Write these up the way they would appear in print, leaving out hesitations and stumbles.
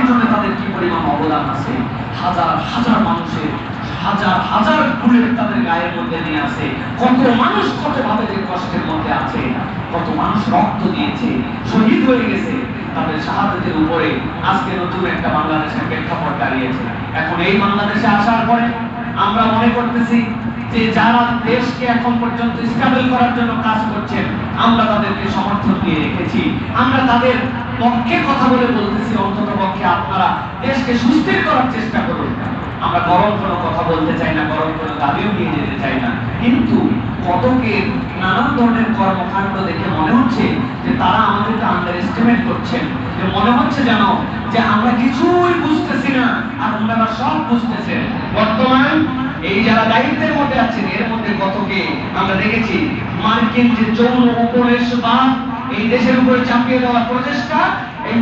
জন্য তাদের কি পরিমাণ অবদান আছে, হাজার হাজার মানুষের হাজার হাজার বুলেট তাদের গায়ের মধ্যে নিয়ে আসে, কত মানুষ কত ভাবে যে কষ্টের মধ্যে আছে, কত মানুষ রক্ত দিয়েছে, শহীদ হয়ে গেছে, তাদের শাহাদাতের উপরে আজকে নতুন একটা বাংলাদেশের প্রেক্ষাপট দাঁড়িয়েছে। এখন এই বাংলাদেশে আসার পরে আমরা মনে করতেছি যে যারা দেশকে এখন পর্যন্ত স্টেবল করার জন্য কাজ করছেন, আমরা তাদেরকে সমর্থন দিয়ে রেখেছি, আমরা তাদের পক্ষে কথা বলে বলতেছি অন্তত পক্ষে আপনারা দেশকে সুস্থির করার চেষ্টা করুন। আমরা গরম কোনো কথা বলতে চাই না, গরম কোনো দাবিও নিয়ে যেতে চাই না, কিন্তু কতকের নানান ধরনের কর্মকাণ্ড দেখে মনে হচ্ছে যে তারা আমাদেরকে আন্ডার এস্টিমেট করছেন, যে মনে হচ্ছে যেন যে আমরা কিছুই বুঝতেছি না আর ওনারা সব বুঝতেছেন। বর্তমান এই যারা দায়িত্বের মধ্যে আছেন এর মধ্যে কতকে আমরা দেখেছি মার্কিন যে যৌন উপনিবেশবাদ এই দেশের উপরে চাপিয়ে দেওয়ার প্রচেষ্টা, এই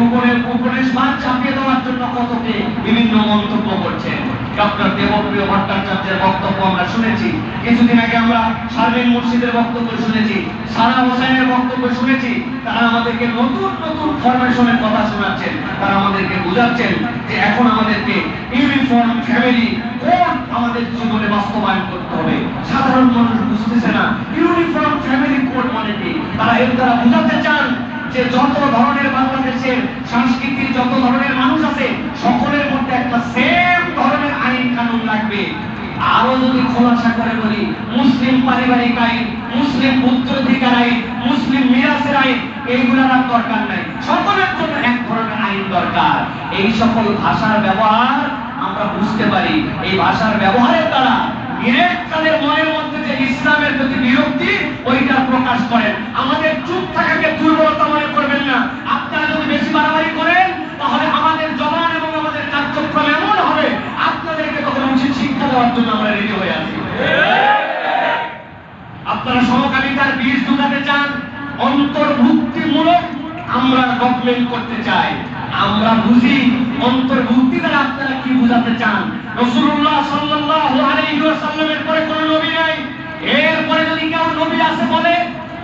উপনিবেশবাদ চাপিয়ে দেওয়ার জন্য কতকে বিভিন্ন মন্তব্য করছেন। ডক্টর দেবপ্রিয় ভট্টাচার্যের বক্তব্য আমরা শুনেছি, কিছুদিন আগে আমরা শারমিন মুর্শিদের বক্তব্য শুনেছি, সারা হোসেনের বক্তব্য শুনেছি। তারা আমাদেরকে নতুন নতুন ফরমেশনের কথা শোনাচ্ছেন, তারা আমাদেরকে বোঝাচ্ছেন যে এখন আমাদেরকে ইউনিফর্ম ফ্যামিলি কোড আমাদের জীবনে বাস্তবায়ন করতে হবে। সাধারণ মানুষ বুঝতেছে না ইউনিফর্ম ফ্যামিলি কোড মানে কি। তারা এর দ্বারা বোঝাতে চান যে যত ধরনের বাংলাদেশের সংস্কৃতির যত ধরনের মানুষ আছে সকলের মধ্যে একটা সেম ধরনের আইন কানুন লাগবে। আরো যদি খোলাসা করে বলি, মুসলিম পারিবারিক আইন, মুসলিম উত্তরাধিকার আইন, মুসলিম মিরাসের আইন, এইগুলোর আর দরকার নাই, সকলের জন্য এক ধরনের আইন দরকার। এই সকল ভাষার ব্যবহার আমরা বুঝতে পারি, এই ভাষার ব্যবহারের দ্বারা ডিরেক্ট তাদের মনের মধ্যে যে ইসলামের প্রতি বিরক্তি ওইটা প্রকাশ করেন। আমাদের চুপ থাকাকে দুর্বলতা মনে করবেন না। আপনারা যদি বেশি বাড়াবাড়ি করেন তাহলে আমাদের জবান এবং আমাদের কার্যক্রম এমন হবে আপনাদেরকে তখন উচিত শিক্ষা দেওয়ার জন্য আমরা রেডি হয়ে আছি। আপনারা সমকামিতার বীজ ঢুকাতে চান, অন্তর্ভুক্তিমূলক আমরা গভর্নমেন্ট করতে চাই। আমরা বুঝি অন্তর্ভুক্তি দ্বারা আপনারা কি বুঝাতে চান। রাসূলুল্লাহ সাল্লাল্লাহু আলাইহি ওয়াসাল্লামের পরে কোন নবী নাই, এরপরে যদি কেউ নবী আছে বলে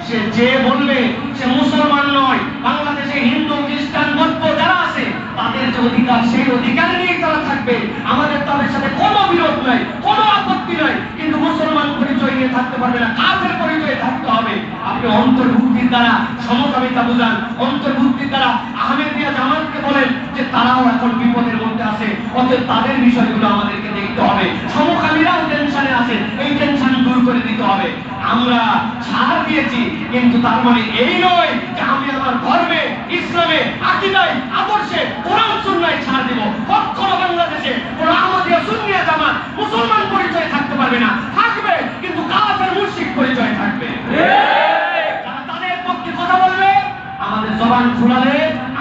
সে যে বলবে সে মুসলমান নয়। বাংলাদেশে হিন্দু খ্রিস্টান বৌদ্ধ যারা আছে তাদের যে অধিকার সেই অধিকার নিয়ে তারা থাকবে, আমাদের তাদের সাথে কোনো বিরোধ নাই, কোনো আপত্তি নাই, কিন্তু মুসলমান পরিচয় নিয়ে থাকতে পারবে না, কাফের পরিচয়ে থাকতে হবে। আপনি অন্তর্ভুক্তির দ্বারা সমকামিতা বুঝান, অন্তর্ভুক্তির দ্বারা আহমেদিয়া জামাতকে বলেন যে তারাও এখন বিপদের মধ্যে আছে, অতএব তাদের বিষয়গুলো আমাদেরকে দেখতে হবে। সমকামীরাও টেনশনে আছে, এই টেনশন দূর করে দিতে হবে। আমরা ছাড় দিয়েছি, কিন্তু তার মানে এই নয় যে আমি আমার ধর্মে, ইসলামে, আকীদায়, আদর্শে, কোরআন সুন্নাহয় ছাড় দিব। কখনো বাংলাদেশে কোন আহমদিয়া সুন্নিয়া জামাত মুসলমান পরিচয় থাকতে পারবে না, থাকবে কিন্তু কাফের মুশরিক পরিচয় থাকবে। যারা তাদের পক্ষে কথা বলবে আমাদের জবান খোলালে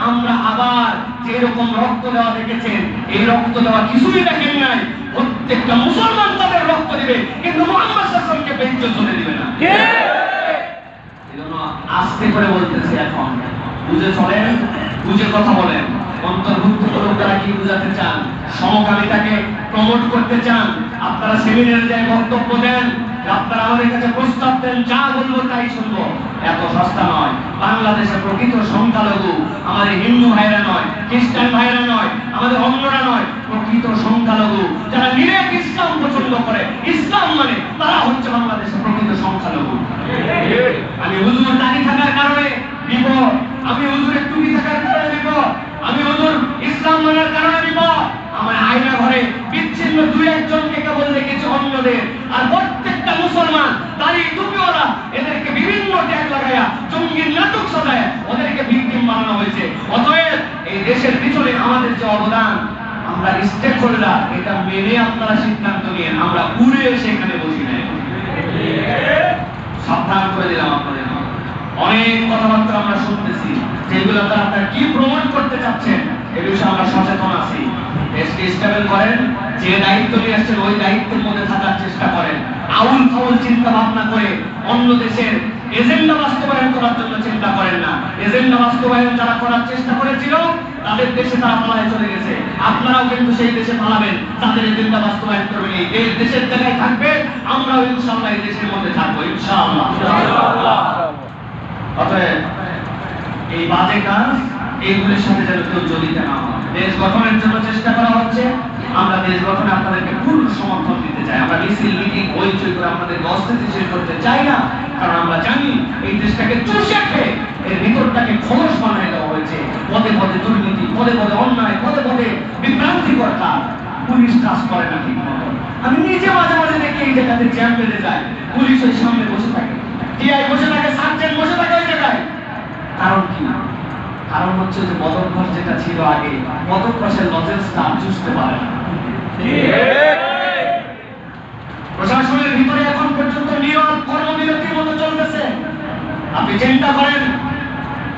আমরা আবার যেরকম রক্ত দেওয়া দেখেছেন এই রক্ত দেওয়া কিছুই দেখেন নাই। প্রত্যেকটা মুসলমান তাদের রক্ত দিবে, কিন্তু মুহাম্মদ সাল্লাল্লাহু আলাইহি ওয়াসাল্লামকে বেইজ্জত করে দিবে না। এজন্য আস্তে করে বলতেছি, এখন বুঝে চলেন, বুঝে কথা বলেন। অন্তর্ভুক্ত লোকেরা কি বুঝাতে চান? সমকামিতাকে প্রমোট করতে চান? আপনারা সেমিনারে যায় বক্তব্য দেন, আপনারা আমাদের কাছে প্রস্তাব দেন, যা বলবো তাই শুনবো। এত সস্তা নয়। বাংলাদেশের প্রকৃত সংখ্যালঘু আমাদের হিন্দু ভাইরা নয়, খ্রিস্টান ভাইরা নয়, আমাদের অন্যরা নয়, প্রকৃত সংখ্যালঘু যারা নিরেট ইসলাম পছন্দ করে, ইসলাম মানে তারা হচ্ছে বাংলাদেশের প্রকৃত সংখ্যালঘু। আমি হুজুর দাঁড়িয়ে থাকার কারণে বিপদ, আমি হুজুরের টুপি থাকার কারণে বিপদ, আমি হুজুর ইসলাম মানার কারণে বিপদ। আমার আয়না ঘরে বিচ্ছিন্ন দুই একজনকে কেবল দেখেছি অন্যদের, আর প্রত্যেকটা মুসলমান দাঁড়িয়ে টুপিওয়ালা এদেরকে বিভিন্ন ট্যাগ লাগায়া জঙ্গির নাটক সাজায় ওদেরকে ভিকটিম বানানো হয়েছে। অতএব এই দেশের পিছনে আমাদের যে অবদান, আমরা স্টেক হোল্ডার, এটা মেনে আপনারা সিদ্ধান্ত নিয়ে আমরা উড়ে এসে এখানে বসি নাই। সাবধান করে দিলাম আপনাদের। অনেক কথাবার্তা আমরা শুনতেছি, যেগুলো আপনারা কি প্রমোট করতে চাচ্ছেন এই বিষয়ে আমরা সচেতন আছি। দেশকে স্টেবল করেন, যে দায়িত্ব নিয়ে আসছেন ওই দায়িত্বের মধ্যে থাকার চেষ্টা করেন। আউল ফাউল চিন্তা ভাবনা করে অন্য দেশের এজেন্ডা বাস্তবায়ন করার জন্য চিন্তা করেন না। এজেন্ডা বাস্তবায়ন যারা করার চেষ্টা করেছিল তাদের দেশে তারা পালায় চলে গেছে, আপনারাও কিন্তু সেই দেশে পালাবেন, তাদের এজেন্ডা বাস্তবায়ন করবেন। এই দেশের জায়গায় থাকবে, আমরাও ইনশাআল্লাহ এই দেশের মধ্যে থাকবো ইনশাআল্লাহ। অতএব এই বাজে কাজ, এইগুলির সাথে যেন কেউ জড়িত না হয়। দেশ গঠনের জন্য চেষ্টা করা হচ্ছে, আমরা দেশ গঠনে আপনাদেরকে পূর্ণ সমর্থন দিতে চাই। আমরা মিছিল মিটিং হইচই করে আপনাদেরকে অস্থিতিশীল করতে চাই না, কারণ আমরা জানি এই দেশটাকে চুষে খেয়ে এর ভিতরটাকে খোলস বানাই দেওয়া হয়েছে। পদে পদে দুর্নীতি, পদে পদে অন্যায়, পদে পদে বিভ্রান্তিকর কাজ, পুলিশ কাজ করে না ঠিক মতো। আমি নিজে মাঝে মাঝে দেখি এই জায়গাতে জ্যাম বেঁধে যায়, পুলিশ ওই সামনে বসে থাকে, টিআই বসে থাকে, সার্জেন্ট বসে থাকে ওই জায়গায়। কারণ কি? কারণ হচ্ছে যে বদভ্যাস যেটা ছিল আগে, বদভ্যাসের লজেন্সটা চুষতে পারে না। প্রশাসনের ভিতরে এখন পর্যন্ত নিয়ম কর্মবিরতির মতো চলতেছে। আপনি চিন্তা করেন,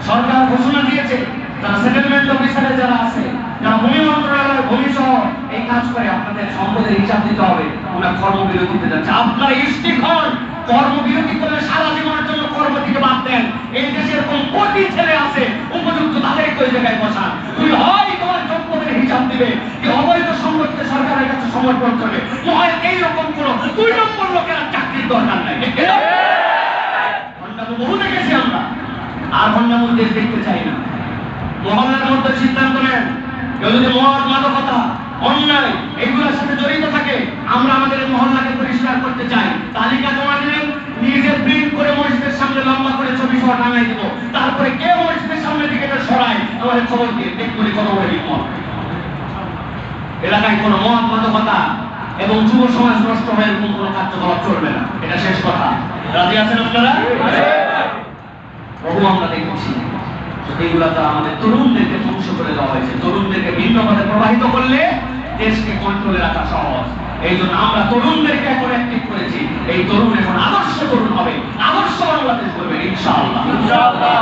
সরকার ঘোষণা দিয়েছে যারা সেটেলমেন্ট অফিসারে যারা আছে, যারা ভূমি মন্ত্রণালয় ভূমি সহ এই কাজ করে, আপনাদের সম্পদের হিসাব দিতে হবে, ওরা কর্মবিরতিতে যাচ্ছে। আপনারা স্টিক হন, কর্মবিরতি করলে সারা জীবনের জন্য কর্ম থেকে বাদ দেন। এই দেশে এরকম কোটি ছেলে আছে উপযুক্ত, তাদেরকে ওই জায়গায় বসান। তুই হয় তোমার সম্পদের হিসাব দিবে, কি অবৈধ সম্পদকে সরকারের কাছে সমর্পণ করবে, নয় এইরকম কোন 2 নম্বর লোকের চাকরির দরকার নাই। বহু দেখেছি আমরা, আর ভণ্ডামূল দেশ দেখতে চাই না। মহল্লার মধ্যে সিদ্ধান্ত নেন, কেউ যদি মদ মাদকতা অন্যায় এগুলোর সাথে জড়িত থাকে, আমরা আমাদের মহল্লাকে পরিষ্কার করতে চাই। তালিকা জমা দিলেন, নিজে প্রিন্ট করে মসজিদের সামনে লম্বা করে ছবি সহ টাঙাই দিব। তারপরে কে মসজিদের সামনে দিকে সরাই আমাদের খবর দিয়ে দেখবি কত বড় বিপদ। এলাকায় কোনো মদ মাদকতা এবং যুব সমাজ নষ্ট হয়ে এরকম কোনো কার্যকলাপ চলবে না। এটা শেষ কথা। রাজি আছেন আপনারা? বহু আমরা দেখেছি এইগুলা তো আমাদের তরুণদেরকে ধ্বংস করে দেওয়া হয়েছে। তরুণদেরকে ভিন্ন পথে প্রবাহিত করলে দেশকে কন্ট্রোলে রাখা সহজ। এই জন্য আমরা তরুণদেরকে এখন অ্যাক্টিভ করেছি। এই তরুণ এখন আদর্শ তরুণ হবে, আদর্শ বাংলাদেশ করবে ইনশাআল্লাহ।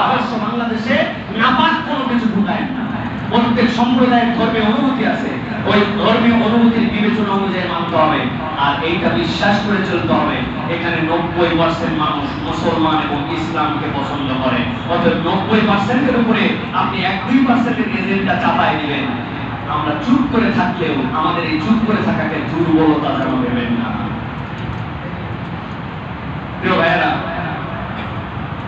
আদর্শ বাংলাদেশে নাপাক কোনো কিছু ঢুকায় না। প্রত্যেক সম্প্রদায়ের ধর্মীয় অনুভূতি আছে, ওই ধর্মীয় অনুভূতির বিবেচনা অনুযায়ী মানতে হবে, আর এইটা বিশ্বাস করে চলতে হবে। এখানে 90% মানুষ মুসলমান এবং ইসলামকে পছন্দ করে, অতএব 90%-এর উপরে আপনি 1-2%-এর এজেন্ডা চাপায় দিবেন। আমরা চুপ করে থাকলেও আমাদের এই চুপ করে থাকাকে দুর্বলতা যেন ভেবেন না। প্রিয় ভাইয়েরা,